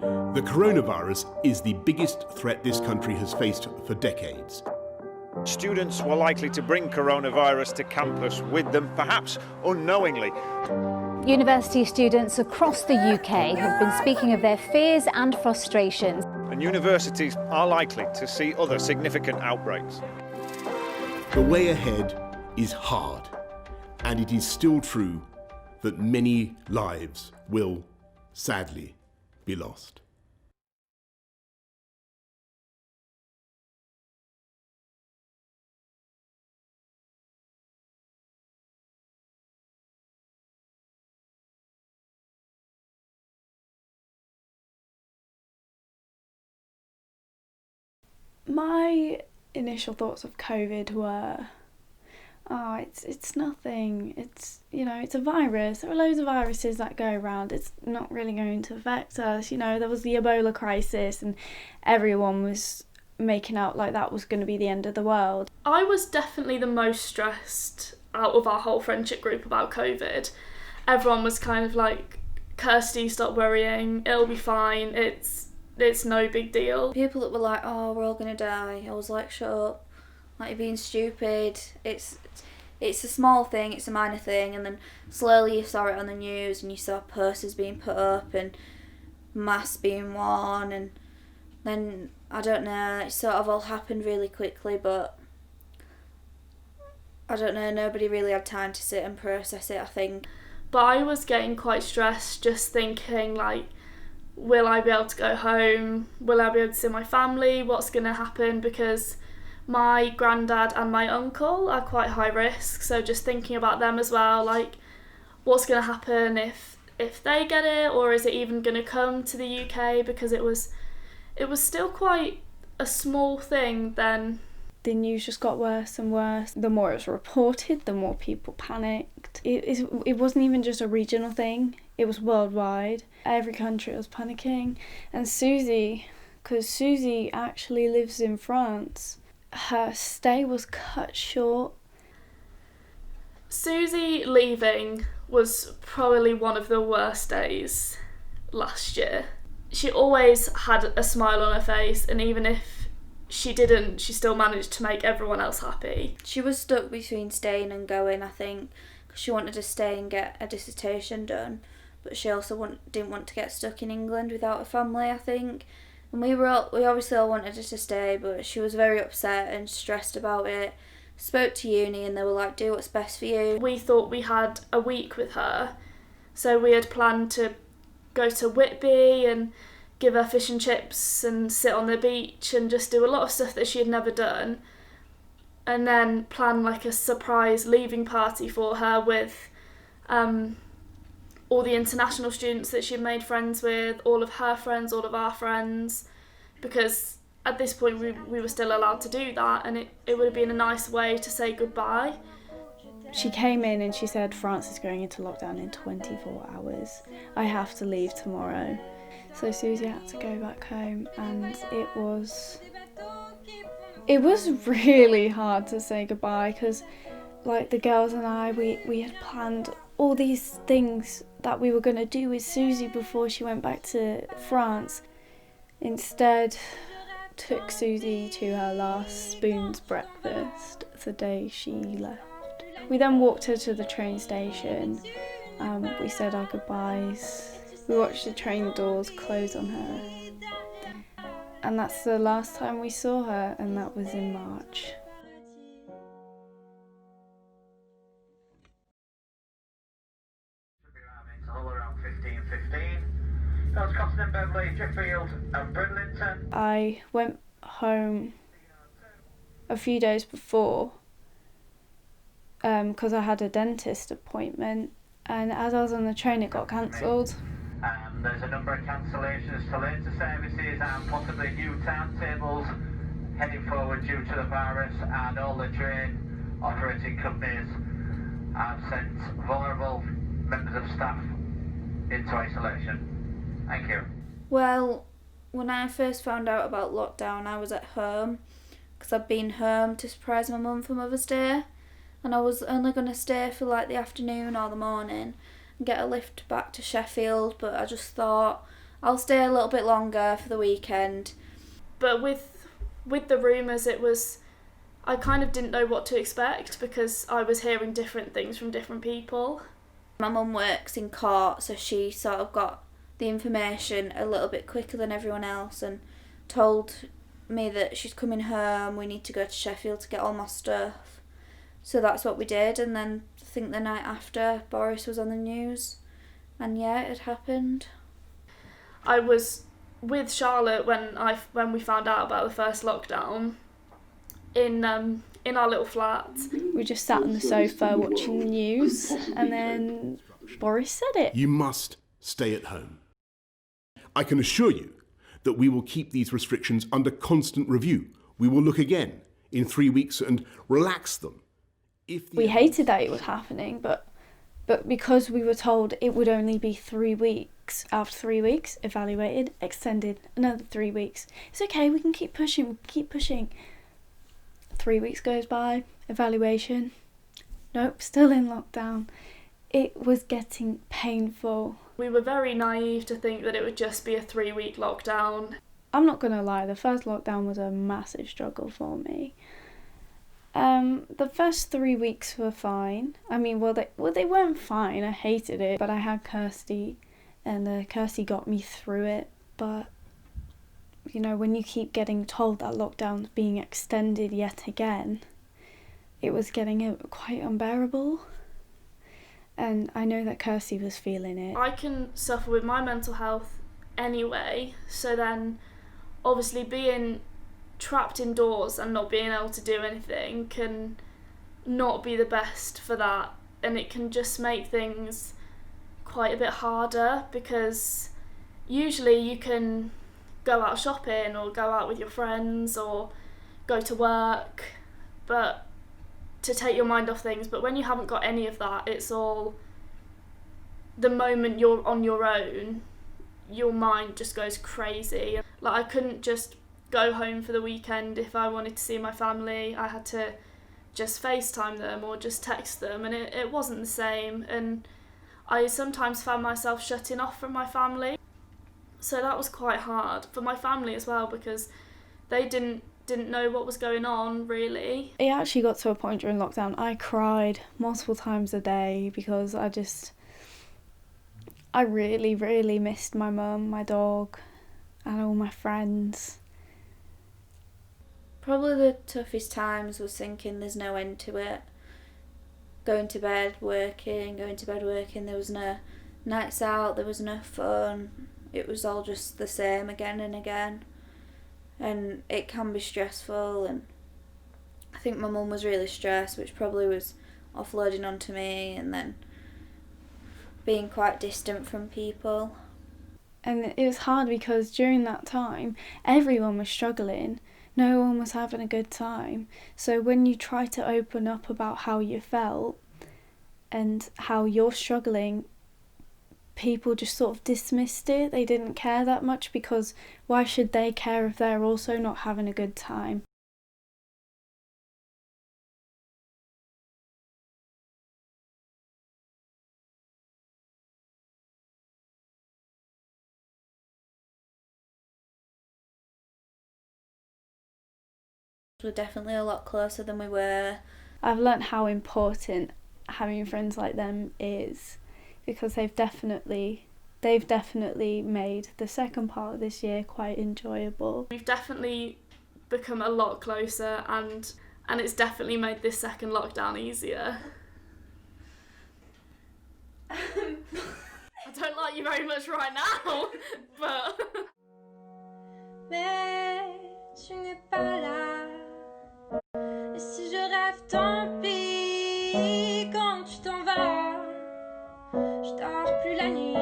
The coronavirus is the biggest threat this country has faced for decades. Students were likely to bring coronavirus to campus with them, perhaps unknowingly. University students across the UK have been speaking of their fears and frustrations. And universities are likely to see other significant outbreaks. The way ahead is hard, and it is still true that many lives will, sadly, be lost. My initial thoughts of COVID were, it's nothing. It's a virus. There are loads of viruses that go around. It's not really going to affect us. There was the Ebola crisis and everyone was making out like that was going to be the end of the world. I was definitely the most stressed out of our whole friendship group about COVID. Everyone was kind of like, Kirsty, stop worrying. It'll be fine. It's no big deal. People that were like, oh, we're all going to die. I was like, shut up. Like, you're being stupid. It's a small thing, it's a minor thing. And then slowly you saw it on the news and you saw posters being put up and masks being worn. And then, I don't know, it sort of all happened really quickly. But I don't know, nobody really had time to sit and process it, I think. But I was getting quite stressed, just thinking like, will I be able to go home? Will I be able to see my family? What's going to happen? Because my granddad and my uncle are quite high risk, so just thinking about them as well, like what's going to happen if they get it, or is it even going to come to the UK? Because it was still quite a small thing then. The news just got worse and worse. The more it was reported, the more people panicked. It wasn't even just a regional thing, it was worldwide. Every country was panicking. And Susie, because Susie actually lives in France, her stay was cut short. Susie leaving was probably one of the worst days last year. She always had a smile on her face, and even if she didn't, she still managed to make everyone else happy. She was stuck between staying and going, I think, because she wanted to stay and get a dissertation done, but she also didn't want to get stuck in England without a family, I think. And we obviously all wanted her to stay, but she was very upset and stressed about it. Spoke to uni and they were like, do what's best for you. We thought we had a week with her, so we had planned to go to Whitby and give her fish and chips and sit on the beach and just do a lot of stuff that she had never done, and then plan like a surprise leaving party for her with all the international students that she'd made friends with, all of her friends, all of our friends, because at this point we were still allowed to do that, and it would have been a nice way to say goodbye. She came in and she said, France is going into lockdown in 24 hours. I have to leave tomorrow. So Susie had to go back home, and it was really hard to say goodbye, because like the girls and I, we had planned all these things that we were going to do with Susie before she went back to France. Instead, took Susie to her last spoon's breakfast the day she left. We then walked her to the train station. We said our goodbyes. We watched the train doors close on her. And that's the last time we saw her, and that was in March. All around 15:15. That was Cotton, Beverley, Sheffield and Bridlington. I went home a few days before because I had a dentist appointment, and as I was on the train it got cancelled. There's a number of cancellations to later services and possibly new timetables heading forward due to the virus, and all the train operating companies have sent vulnerable members of staff into isolation. Thank you. Well, when I first found out about lockdown, I was at home because I'd been home to surprise my mum for Mother's Day, and I was only going to stay for like the afternoon or the morning and get a lift back to Sheffield, but I just thought I'll stay a little bit longer for the weekend. But with the rumours, I kind of didn't know what to expect because I was hearing different things from different people. My mum works in court, so she sort of got the information a little bit quicker than everyone else and told me that she's coming home, we need to go to Sheffield to get all my stuff. So that's what we did, and then I think the night after Boris was on the news, and yeah, it had happened. I was with Charlotte when we found out about the first lockdown in our little flat. We just sat on the sofa watching the news, and then Boris said it. You must stay at home. I can assure you that we will keep these restrictions under constant review. We will look again in 3 weeks and relax them. We hated that it was happening, but because we were told it would only be 3 weeks, after 3 weeks, evaluated, extended, another 3 weeks. It's okay, we can keep pushing. 3 weeks goes by, evaluation, nope, still in lockdown. It was getting painful. We were very naive to think that it would just be a 3-week lockdown. I'm not going to lie, the first lockdown was a massive struggle for me. The first 3 weeks were fine. I mean, they weren't fine. I hated it, but I had Kirsty, and Kirsty got me through it. But you know, when you keep getting told that lockdown's being extended yet again, it was getting quite unbearable. And I know that Kirsty was feeling it. I can suffer with my mental health anyway, so then obviously being trapped indoors and not being able to do anything can not be the best for that, and it can just make things quite a bit harder because usually you can go out shopping or go out with your friends or go to work but to take your mind off things, but when you haven't got any of that, it's all the moment you're on your own, your mind just goes crazy. Like, I couldn't just go home for the weekend if I wanted to see my family. I had to just FaceTime them or just text them, and it wasn't the same, and I sometimes found myself shutting off from my family. So that was quite hard for my family as well because they didn't know what was going on, really. It actually got to a point during lockdown I cried multiple times a day because I really, really missed my mum, my dog, and all my friends. Probably the toughest times was thinking there's no end to it. Going to bed, working, there was no nights out, there was no fun. It was all just the same again and again. And it can be stressful, and I think my mum was really stressed, which probably was offloading onto me, and then being quite distant from people. And it was hard because during that time everyone was struggling, no one was having a good time. So when you try to open up about how you felt and how you're struggling, people just sort of dismissed it. They didn't care that much because why should they care if they're also not having a good time? We're definitely a lot closer than we were. I've learnt how important having friends like them is, because they've definitely made the second part of this year quite enjoyable. We've definitely become a lot closer, and it's definitely made this second lockdown easier. I don't like you very much right now, but... Mais tu n'es pas là. Et si je rêve, tant pis. Quand tu t'en vas, je dors plus la nuit.